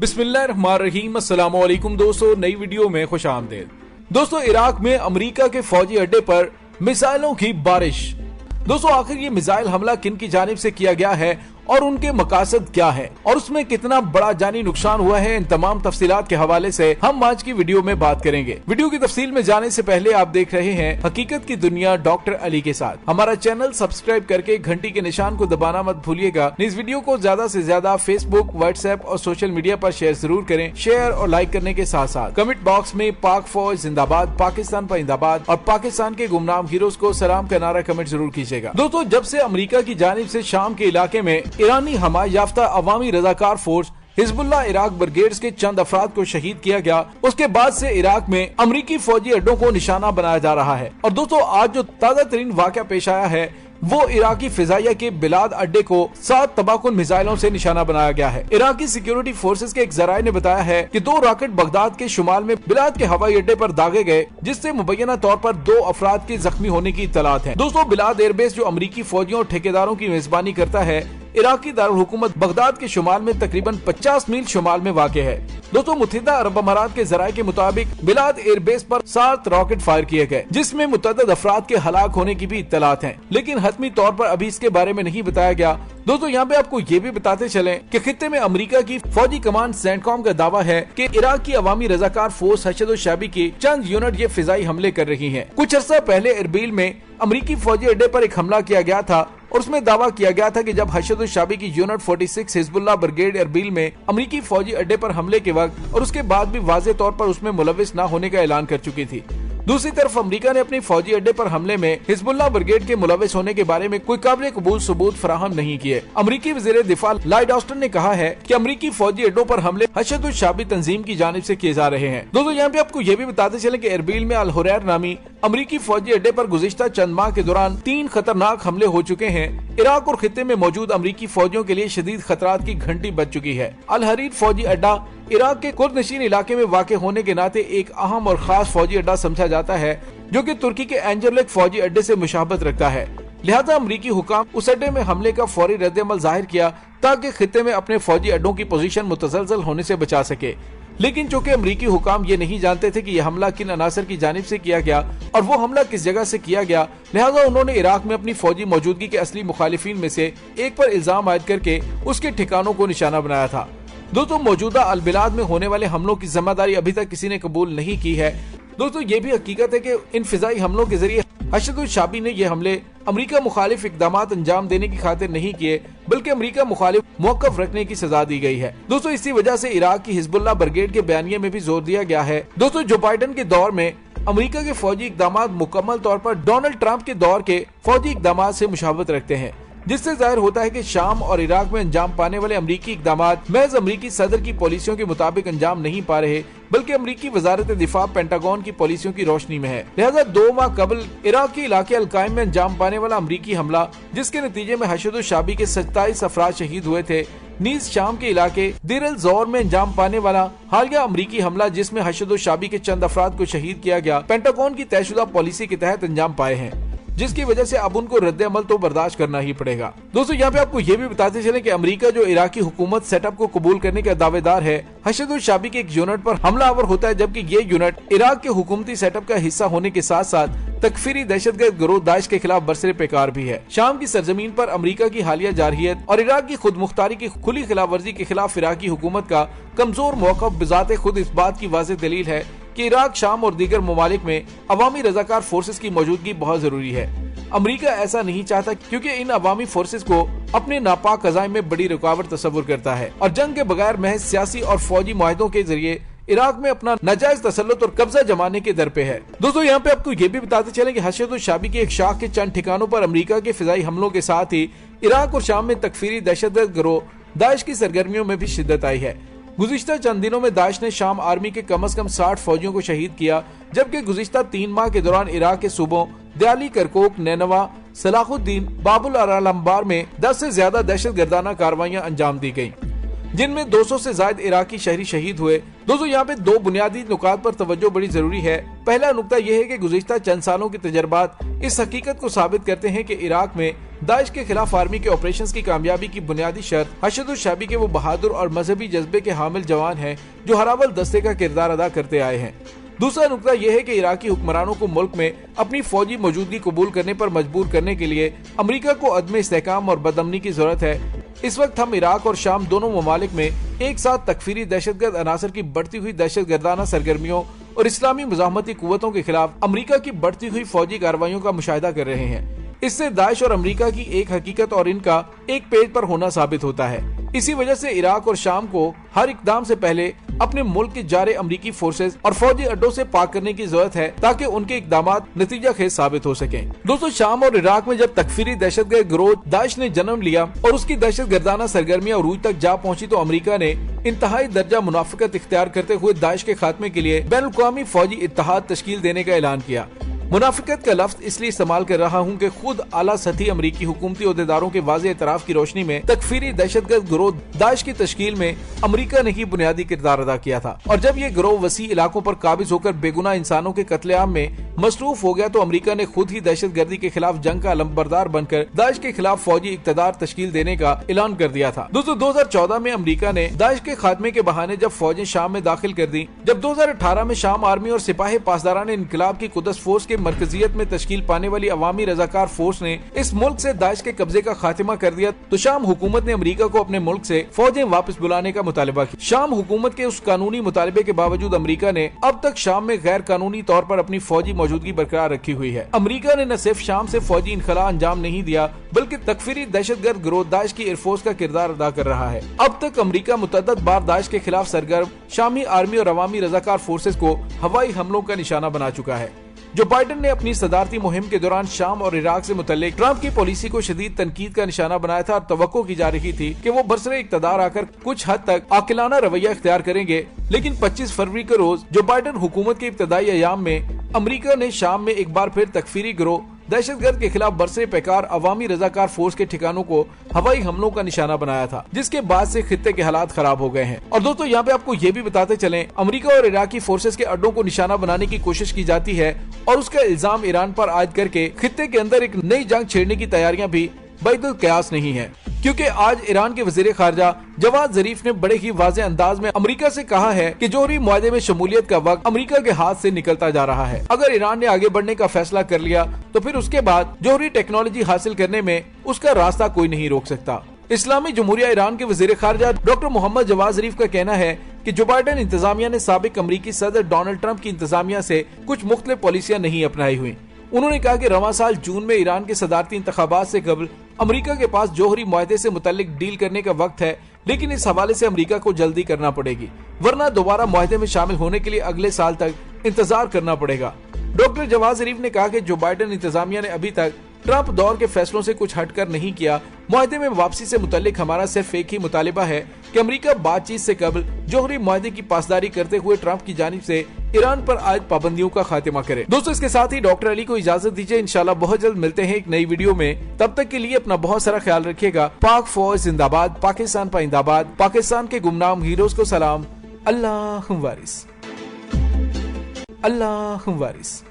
बिस्मिल्लाहिर्रहमानिर्रहीम। अस्सलाम वालेकुम दोस्तों, नई वीडियो में खुश आमदीद। दोस्तों, इराक में अमेरिका के फौजी अड्डे पर मिसाइलों की बारिश। दोस्तों, आखिर ये मिसाइल हमला किन की जानिब से किया गया है और उनके मकासद क्या है और उसमें कितना बड़ा जानी नुकसान हुआ है, इन तमाम तफसीलात के हवाले से हम आज की वीडियो में बात करेंगे। वीडियो की तफसील में जाने से पहले आप देख रहे हैं हकीकत की दुनिया डॉक्टर अली के साथ। हमारा चैनल सब्सक्राइब करके घंटी के निशान को दबाना मत भूलिएगा। इस वीडियो को ज्यादा से ज्यादा फेसबुक, व्हाट्सएप और सोशल मीडिया पर शेयर जरूर करें। शेयर और लाइक करने के साथ साथ कमेंट बॉक्स में पाक फौज जिंदाबाद, पाकिस्तान जिंदाबाद और पाकिस्तान के गुमनाम हीरोज को सलाम का नारा कमेंट जरूर कीजिएगा। दोस्तों, जब से अमेरिका की जानिब से शाम के इलाके में ईरानी हमायत याफ्ता अवामी रजाकार फोर्स हिजबुल्लाह इराक ब्रिगेड्स के चंद अफराद को शहीद किया गया, उसके बाद से इराक में अमरीकी फौजी अड्डों को निशाना बनाया जा रहा है। और दोस्तों, आज जो ताजा तरीन वाक़या पेश आया है वो इराकी फिजाइया के बिलाद अड्डे को 7 तबाकुन मिसाइलों से निशाना बनाया गया है। इराकी सिक्योरिटी फोर्सेस के एक जराये ने बताया है कि 2 रॉकेट बगदाद के शुमाल में बिलाद के हवाई अड्डे पर दागे गए, जिससे मुबैना तौर पर 2 अफराद के जख्मी होने की इत्तलात है। दोस्तों, बिलाद एयरबेस जो अमरीकी फौजियों और ठेकेदारों की मेजबानी करता है, इराकी दारुल हुकूमत बगदाद के शुमाल में तकरीबन 50 मील शुमाल में वाक़ है। दोस्तों, मुत्तहिदा अरब अमारात के जराये के मुताबिक बिलाद एयरबेस पर 7 रॉकेट फायर किए गए, जिसमें मुतअद्दिद अफराद के हलाक होने की भी इत्तलात हैं, लेकिन हतमी तौर पर अभी इसके बारे में नहीं बताया गया। दोस्तों, यहाँ पे आपको ये भी बताते चलें कि खित्ते में अमेरिका की फौजी कमांड सेंटकॉम का दावा है कि इराक की अवामी रजाकार फोर्स हशद-उश-शाबी की चंद यूनिट ये फिजाई हमले कर रही हैं। कुछ अर्सा पहले एरबिल में अमरीकी फौजी अड्डे पर एक हमला किया गया था और उसमें दावा किया गया था कि जब हशद-उश-शाबी की यूनिट 46 हिजबुल्लाह ब्रिगेड एरबिल में अमरीकी फौजी अड्डे पर हमले के वक्त और उसके बाद भी वाज़ेह तौर पर उसमें मुलविस न होने का ऐलान कर चुकी थी। दूसरी तरफ अमेरिका ने अपनी फौजी अड्डे पर हमले में हिजबुल्लाह ब्रिगेड के मुलविस होने के बारे में कोई काबिल कबूल सबूत फराहम नहीं किए। अमरीकी वज़ीर दिफा लॉयड ऑस्टिन ने कहा है कि अमरीकी फौजी अड्डों पर हमले हशद-उश-शाबी तंजीम की जानिब से किए जा रहे हैं। दोस्तों, यहाँ पे आपको ये भी बताते चले कि एरबिल में अल हुरैर नामी अमरीकी फौजी अड्डे पर गुज़िश्ता चंद माह के दौरान 3 खतरनाक हमले हो चुके हैं। इराक और खित्ते में मौजूद अमरीकी फौजियों के लिए शदीद खतरात की घंटी बज चुकी है। अल हरीर फौजी अड्डा इराक के कुर्द-नशीन इलाके में वाक़ होने के नाते एक अहम और खास फौजी अड्डा समझा जाता है, जो कि तुर्की के एंजरलिक फौजी अड्डे से मुशाबत रखता है। लिहाजा अमरीकी हुकाम उस अड्डे में हमले का फौरी रद्द-ए-अमल जाहिर किया ताकि खित्ते में अपने फौजी अड्डों की पोजीशन मुतसलसल होने से बचा सके। लेकिन चूंकि अमरीकी हुकाम ये नहीं जानते थे कि यह हमला किन अनासर की जानिब से किया गया और वो हमला किस जगह से किया गया, लिहाजा उन्होंने इराक में अपनी फौजी मौजूदगी के असली मुखालिफिन में से एक पर इल्जाम आयद करके उसके ठिकानों को निशाना बनाया था। दोस्तों, मौजूदा अल-बिलाद में होने वाले हमलों की जिम्मेदारी अभी तक किसी ने कबूल नहीं की है। दोस्तों, ये भी हकीकत है कि इन फिजाई हमलों के जरिए हशद-उश-शाबी ने ये हमले अमरीका मुखालिफ इकदामात अंजाम देने की खातिर नहीं किए, बल्कि अमरीका मुखालिफ मौकफ रखने की सजा दी गई है। दोस्तों, इसी वजह से इराक की हिजबुल्लाह ब्रिगेड के बयानिये में भी जोर दिया गया है। दोस्तों, जो बाइडन के दौर में अमरीका के फौजी इकदामात मुकम्मल तौर पर डोनाल्ड ट्रंप के दौर के फौजी इकदामात से मुशाबत रखते हैं, जिससे जाहिर होता है कि शाम और इराक में अंजाम पाने वाले अमरीकी इकदामात महज अमरीकी सदर की पॉलिसियों के मुताबिक अंजाम नहीं पा रहे, बल्कि अमरीकी वजारत दिफा पेंटागन की पॉलिसियों की रोशनी में है। लिहाजा 2 माह कबल इराक के इलाके अल-काइम में अंजाम पाने वाला अमरीकी हमला, जिसके नतीजे में हशद-उश-शाबी के 27 अफराद शहीद हुए थे, नीज शाम के इलाके देर अल ज़ोर में अंजाम पाने वाला हालिया अमरीकी हमला, जिसमें हशद-उश-शाबी के चंद अफराद को शहीद किया गया, पेंटागन की तयशुदा पॉलिसी के तहत अंजाम पाए हैं, जिसकी वजह से अब उनको रद्द-ए-अमल तो बर्दाश्त करना ही पड़ेगा। दोस्तों, यहाँ पे आपको ये भी बताते चले कि अमेरिका जो इराकी हुकूमत सेटअप को कबूल करने का दावेदार है, हशद-उश-शाबी के एक यूनिट पर हमलावर होता है, जबकि ये यूनिट इराक के हुकूमती सेटअप का हिस्सा होने के साथ साथ तकफीरी दहशतगर्द गिरोह दाइश के खिलाफ बरसरे पेकार भी है। शाम की सरजमीन पर अमेरिका की हालिया जारहियत और इराक की खुद मुख्तारी की खुली खिलाफ वर्जी के खिलाफ इराकी हुकूमत का कमजोर मौक़िफ़ बिज़ाते खुद इस बात की वाज़ेह दलील है कि इराक, शाम और दीगर ममालिक में अवामी रजाकार फोर्सेस की मौजूदगी बहुत जरूरी है। अमेरिका ऐसा नहीं चाहता, क्योंकि इन अवामी फोर्सेस को अपने नापाक अज़ाइम में बड़ी रुकावट तस्वुर करता है और जंग के बगैर महज सियासी और फौजी मुआहदों के जरिए इराक में अपना नाजायज तसल्लुत और कब्जा जमाने के दर पे है। दोस्तों, यहाँ पे आपको ये भी बताते चले कि हशद-उश-शाबी की एक शाख के चंद ठिकानों पर अमेरिका के फिजाई हमलों के साथ ही इराक और शाम में तकफीरी दहशतगर्द गिरोह दाइश की सरगर्मियों में भी शिद्दत आई है। गुज़िश्ता चंद दिनों में दाइश ने शाम आर्मी के कम से कम 60 फौजियों को शहीद किया, जबकि गुज़िश्ता 3 माह के दौरान इराक के सूबों दयाली, करकुक, नैनवा, सलाहुद्दीन, बाबुल और अंबार में 10 से ज्यादा दहशत गर्दाना कार्रवाइयां अंजाम दी गयी, जिनमें 200 से ज्यादा इराकी शहरी शहीद हुए। दोस्तों, यहाँ पे 2 बुनियादी नुकात पर तवज्जो बड़ी जरूरी है। पहला नुकता यह है कि गुज़िश्ता चंद सालों के तजर्बात इस हकीकत को साबित करते हैं कि इराक में दाइश के खिलाफ आर्मी के ऑपरेशंस की कामयाबी की बुनियादी शर्त हशद शाबी के वो बहादुर और मजहबी जज्बे के हामिल जवान हैं जो हरावल दस्ते का किरदार अदा करते आए हैं। दूसरा नुकता यह है कि इराकी हुक्मरानों को मुल्क में अपनी फौजी मौजूदगी कबूल करने पर मजबूर करने के लिए अमेरिका को अदम इस्तेहकाम और बदअमनी की जरूरत है। इस वक्त हम इराक और शाम दोनों ममालिक में एक साथ तकफीरी दहशतगर्द अनासर की बढ़ती हुई दहशतगर्दाना सरगर्मियों और इस्लामी मुजाहमती कुव्वतों के खिलाफ अमेरिका की बढ़ती हुई फौजी कार्रवाइयों का मुशाहिदा कर रहे हैं। इससे दाइश और अमेरिका की एक हकीकत और इनका एक पेज पर होना साबित होता है। इसी वजह से इराक और शाम को हर इकदाम से पहले अपने मुल्क के जारे अमरीकी फोर्सेस और फौजी अड्डों से पाक करने की जरूरत है ताकि उनके इकदामात नतीजा खेज साबित हो सकें। दोस्तों, शाम और इराक में जब तकफीरी दहशतगर्द गिरोह दाइश ने जन्म लिया और उसकी दहशतगर्दाना सरगर्मियां अरूज तक जा पहुंची तो अमेरिका ने इंतहाई दर्जा मुनाफिकत इख्तियार करते हुए दाइश के खात्मे के लिए बैनुल-अक़वामी फौजी इत्तेहाद तश्कील देने का ऐलान किया। मुनाफिकत का लफ्ज इसलिए इस्तेमाल कर रहा हूँ कि खुद आला सतही अमरीकी हुकूमती ओहदेदारों के वाज़ेह एतराफ की रोशनी में तकफीरी दहशतगर्द गिरोह दाइश की तश्कील में अमरीका ने ही बुनियादी किरदार अदा किया था। और जब ये गिरोह वसी इलाकों पर काबिज होकर बेगुनाह इंसानों के कत्लेआम में मसरूफ हो गया तो अमरीका ने खुद ही दहशतगर्दी के खिलाफ जंग का अलमबरदार बनकर दाइश के खिलाफ फौजी इक़्तिदार तश्कील देने का ऐलान कर दिया था। दोस्तों, 2014 में अमरीका ने दाइश के खात्मे के बहाने जब फौजें शाम में दाखिल कर दी, जब 2018 में शाम आर्मी और सिपाही पासदारान इनकलाब की कुदस फोर्स के मरकजियत में तश्कील पाने वाली अवामी रजाकार फोर्स ने इस मुल्क से दाइश के कब्जे का खात्मा कर दिया तो शाम हुकूमत ने अमरीका को अपने मुल्क से फौजें वापस बुलाने का मुतालबा किया। शाम हुकूमत के उस कानूनी मुतालबे के बावजूद अमरीका ने अब तक शाम में गैर कानूनी तौर पर अपनी फौजी मौजूदगी बरकरार रखी हुई है। अमरीका ने न सिर्फ शाम से फौजी इनखला अंजाम नहीं दिया बल्कि तकफीरी दहशतगर्द गिरोह दाइश की एयरफोर्स का किरदार अदा कर रहा है। अब तक अमरीका मुतअद्दिद बार दाइश के खिलाफ सरगर्म शामी आर्मी और अवामी रजाकार फोर्सेस को हवाई हमलों का निशाना बना चुका है। जो बाइडेन ने अपनी सदारती मुहिम के दौरान शाम और इराक से मुतल्लिक ट्रंप की पॉलिसी को शदीद तनकीद का निशाना बनाया था और तवक्को की जा रही थी कि वो बरसरे इक़्तिदार आकर कुछ हद तक आकिलाना रवैया इख्तियार करेंगे। लेकिन 25 फरवरी के रोज जो बाइडेन हुकूमत के इब्तदाई अयाम में अमरीका ने शाम में एक बार फिर तकफीरी गिरोह दहशतगर्द के खिलाफ बरसरे पैकार अवामी रजाकार फोर्स के ठिकानों को हवाई हमलों का निशाना बनाया था, जिसके बाद से खित्ते के हालात खराब हो गए हैं। और दोस्तों, यहाँ पे आपको ये भी बताते चलें, अमेरिका और इराकी फोर्सेस के अड्डों को निशाना बनाने की कोशिश की जाती है और उसका इल्जाम ईरान पर आयद करके खित्ते के अंदर एक नई जंग छेड़ने की तैयारियां भी बैदुल कयास नहीं है। क्योंकि आज ईरान के वजीर खारजा जवाद जरीफ ने बड़े ही वाज़े अंदाज में अमेरिका से कहा है कि जोहरी मुआहदे में शमूलियत का वक्त अमेरिका के हाथ से निकलता जा रहा है। अगर ईरान ने आगे बढ़ने का फैसला कर लिया तो फिर उसके बाद जोहरी टेक्नोलॉजी हासिल करने में उसका रास्ता कोई नहीं रोक सकता। इस्लामी जमहूरिया ईरान के वजीर खारजा डॉक्टर मोहम्मद जवाद जरीफ का कहना है कि जो बाइडेन इंतजामिया ने साबिक अमरीकी सदर डोनाल्ड ट्रंप की इंतजामिया से कुछ मुख्तलिफ पॉलिसियां नहीं अपनाई हुई। उन्होंने कहा कि रवां साल जून में ईरान के सदारती इंतखाबात से कबल अमेरिका के पास जोहरी मुआहदे से मुतल्लिक डील करने का वक्त है, लेकिन इस हवाले से अमेरिका को जल्दी करना पड़ेगी, वरना दोबारा मुआहदे में शामिल होने के लिए अगले साल तक इंतजार करना पड़ेगा। डॉक्टर जवाद जरीफ ने कहा कि जो बाइडेन इंतजामिया ने अभी तक ट्रंप दौर के फैसलों से कुछ हटकर नहीं किया। मुआहदे में वापसी से मुतल्लिक हमारा सिर्फ एक ही मुतालिबा है कि अमेरिका बातचीत से कबल जोहरी मुआहदे की पासदारी करते हुए ट्रंप की जानिब से ईरान पर आयद पाबंदियों का खात्मा करे। दोस्तों, इसके साथ ही डॉक्टर अली को इजाजत दीजिए। इंशाल्लाह बहुत जल्द मिलते हैं एक नई वीडियो में। तब तक के लिए अपना बहुत सारा ख्याल रखिएगा। पाक फौज जिंदाबाद, पाकिस्तान पाइंदाबाद, पाकिस्तान के गुमनाम हीरोज को सलाम। अल्लाह वारिस, अल्लाह वारिस।